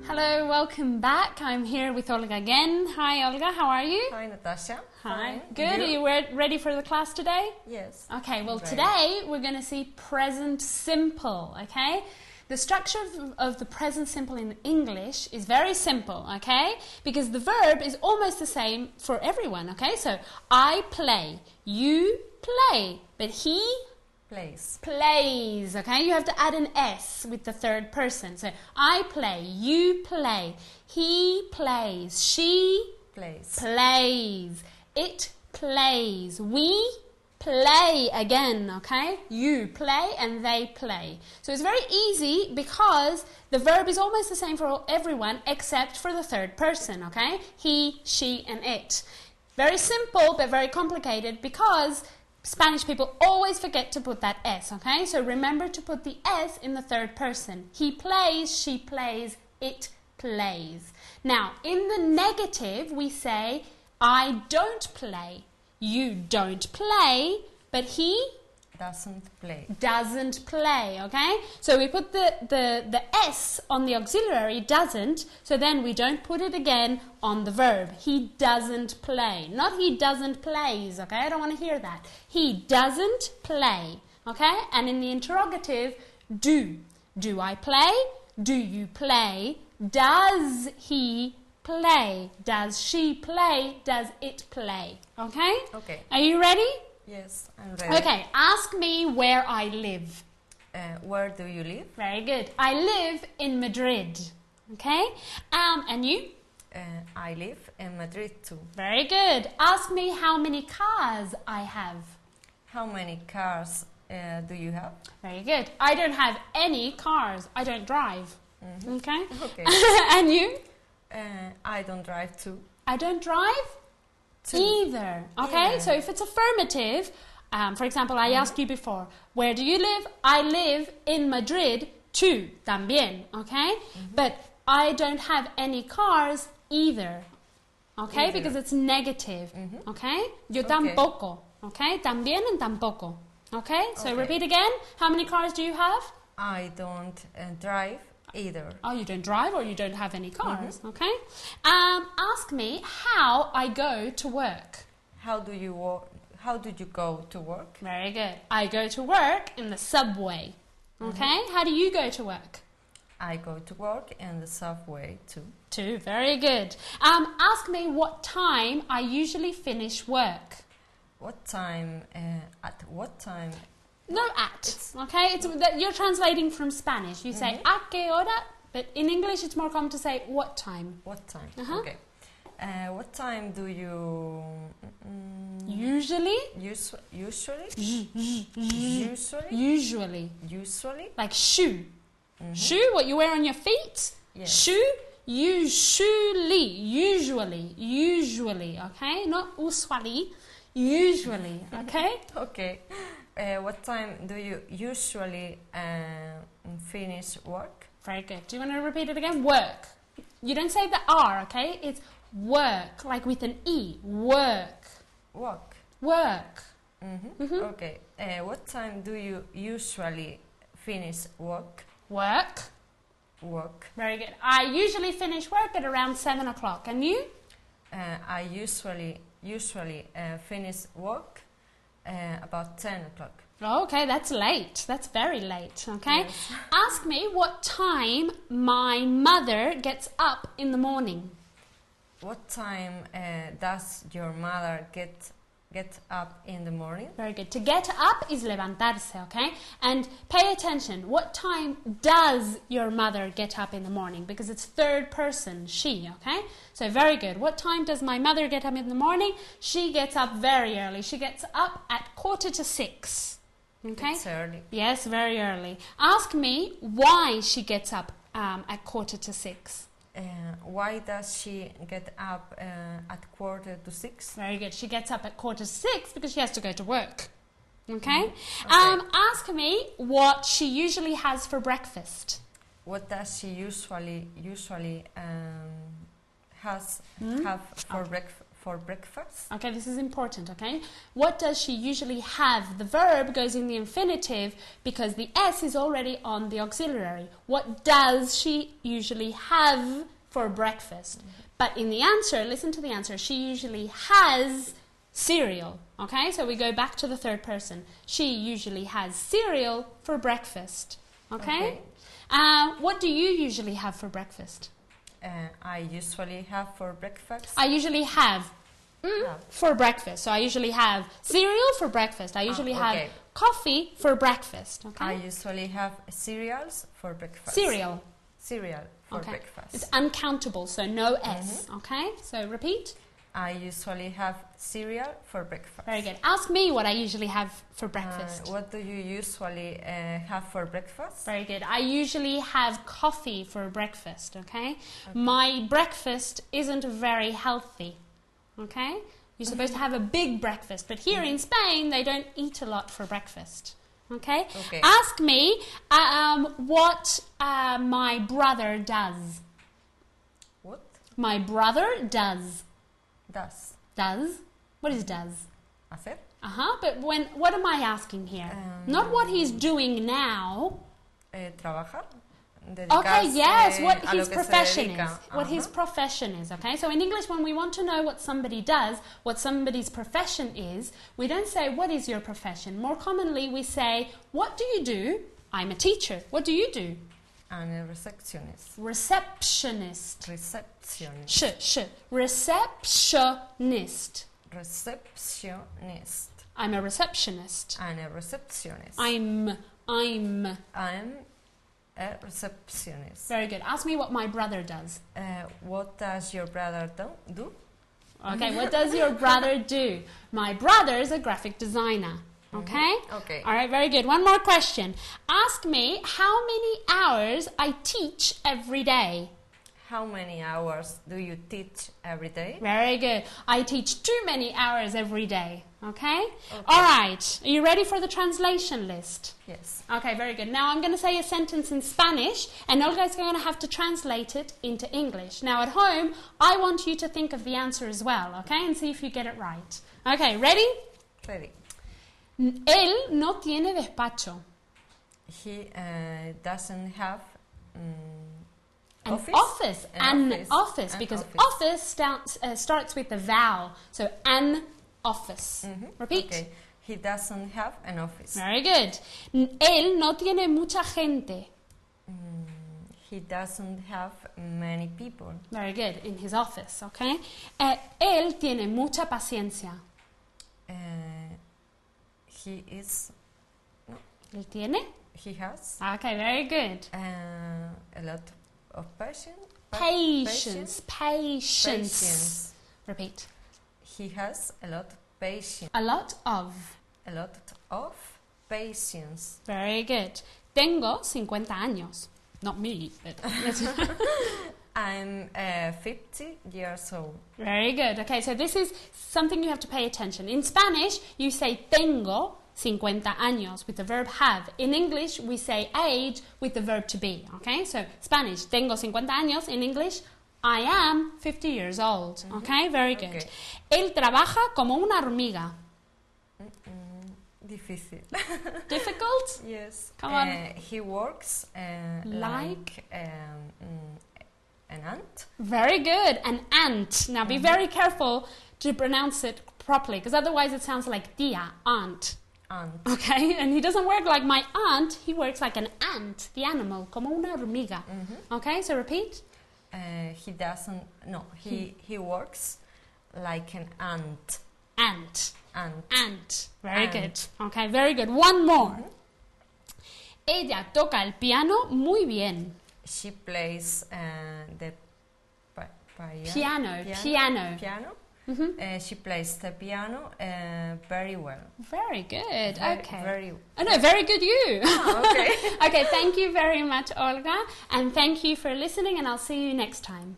Hello, welcome back. I'm here with Olga again. Hi Olga, how are you? Hi Natasha. Hi. Good. Are you ready for the class today? Yes. Okay, well today we're going to see present simple, okay? The structure of the present simple in English is very simple, okay? Because the verb is almost the same for everyone, okay? So, I play, you play, but he plays, okay? You have to add an S with the third person. So, I play, you play, he plays, she plays, it plays, we play again, okay? You play and they play. So it's very easy because the verb is almost the same for everyone except for the third person, okay? He, she and it. Very simple but very complicated because Spanish people always forget to put that S, okay? So remember to put the S in the third person. He plays, she plays, it plays. Now, in the negative we say, I don't play. You don't play, but he doesn't play, okay? So we put the S on the auxiliary, doesn't, so then we don't put it again on the verb. He doesn't play. Not he doesn't plays, okay? I don't want to hear that. He doesn't play, okay? And in the interrogative, do. Do I play? Do you play? Does he play? Does she play? Does it play? Okay? Okay. Are you ready? Yes, I'm ready. Okay, ask me where I live. Where do you live? Very good. I live in Madrid. Okay? And you? I live in Madrid too. Very good. Ask me how many cars I have. How many cars do you have? Very good. I don't have any cars. I don't drive. Mm-hmm. Okay? Okay. And you? I don't drive too. I don't drive? Either. Okay? So if it's affirmative, for example, I asked you before, where do you live? I live in Madrid too. También. Okay? But I don't have any cars either. Okay? Because it's negative. Okay? Yo tampoco. Okay? También and tampoco. Okay? So repeat again. How many cars do you have? I don't drive either. Oh, you don't drive or you don't have any cars, okay? Ask me how I go to work. How do you go to work? Very good. I go to work in the subway, okay? How do you go to work? I go to work in the subway too. Very good. Ask me what time I usually finish work. What time, at what time? No, at, okay? You're translating from Spanish. You say, ¿a qué hora? But in English, it's more common to say, what time? What time, okay. What time do you... Usually? Usually? Like shoe. Shoe, what you wear on your feet? Yes. Shoe, usually, okay? Not usually, usually, okay? Okay. What time do you usually finish work? Very good. Do you want to repeat it again? Work. You don't say the R, okay? It's work, like with an E. Work. Okay. What time do you usually finish work? Work. Very good. I usually finish work at around 7 o'clock. And you? I usually finish work about 10 o'clock. Okay, that's late. That's very late, okay? Yes. Ask me what time my mother gets up in the morning. What time does your mother get up in the morning? Very good. To get up is levantarse, okay? And pay attention. What time does your mother get up in the morning? Because it's third person, she, okay? So very good. What time does my mother get up in the morning? She gets up very early. She gets up at 5:45. Okay? It's early. Yes, very early. Ask me why she gets up at 5:45. Why does she get up at 5:45? Very good. She gets up at 5:45 because she has to go to work. Okay? Ask me what she usually has for breakfast. What does she usually have for breakfast? Okay, this is important, okay? What does she usually have? The verb goes in the infinitive because the S is already on the auxiliary. What does she usually have for breakfast? But in the answer, listen to the answer, she usually has cereal, okay? So we go back to the third person. She usually has cereal for breakfast, okay? What do you usually have for breakfast? I usually have for breakfast. I usually have for breakfast. So I usually have cereal for breakfast. I usually have coffee for breakfast. Okay. I usually have cereals for breakfast. Cereal For breakfast. It's uncountable, so no S. Okay. So repeat. I usually have cereal for breakfast. Very good. Ask me what I usually have for breakfast. What do you usually have for breakfast? Very good. I usually have coffee for breakfast, okay? My breakfast isn't very healthy, okay? You're supposed to have a big breakfast, but here in Spain, they don't eat a lot for breakfast, okay? Ask me what my brother does. What? My brother does. Does. Does? What is does? Hacer. But what am I asking here? Not what he's doing now. Trabajar. Okay, yes, what his profession is. What his profession is, okay? So in English, when we want to know what somebody does, what somebody's profession is, we don't say, what is your profession? More commonly, we say, what do you do? I'm a teacher. What do you do? I'm a receptionist. Receptionist. Receptionist. Receptionist. Receptionist. I'm a receptionist. I'm a receptionist. I'm a receptionist. Very good. Ask me what my brother does. What does your brother do? Okay, what does your brother do? My brother is a graphic designer. Okay? Okay. All right, very good. One more question. Ask me how many hours I teach every day. How many hours do you teach every day? Very good. I teach too many hours every day. Okay? All right. Are you ready for the translation list? Yes. Okay, very good. Now I'm going to say a sentence in Spanish and Olga is going to have to translate it into English. Now at home, I want you to think of the answer as well, okay? And see if you get it right. Okay, ready? Ready. Él no tiene despacho. He doesn't have office. Office, because office starts with a vowel. So an office. Repeat. Okay. He doesn't have an office. Very good. Él no tiene mucha gente. He doesn't have many people. Very good. In his office, okay? Él tiene mucha paciencia. He is... No. ¿Él tiene? He has. Okay, very good. A lot of patience. Patience. Repeat. He has a lot of patience. A lot of. A lot of patience. Very good. Tengo 50 años. Not me, but... I'm 50 years old. Very good. Okay, so this is something you have to pay attention. In Spanish, you say tengo 50 años with the verb have. In English, we say age with the verb to be. Okay, so Spanish, tengo 50 años. In English, I am 50 years old. Okay, very good. Okay. Él trabaja como una hormiga. Difícil. Difficult? Yes. Come on. He works like an ant. Very good. An ant. Now be very careful to pronounce it properly, because otherwise it sounds like tia, aunt. Ant. Okay? And he doesn't work like my aunt, he works like an ant, the animal, como una hormiga. Okay, so repeat. He doesn't, no, he works like an ant. Ant. Very Ant. good. Okay, very good. One more. Ella toca el piano muy bien. She plays the Piano. She plays the piano very well. Very good. Okay. Very. Oh no, very good you. Oh, okay. Okay, thank you very much, Olga, and thank you for listening, and I'll see you next time.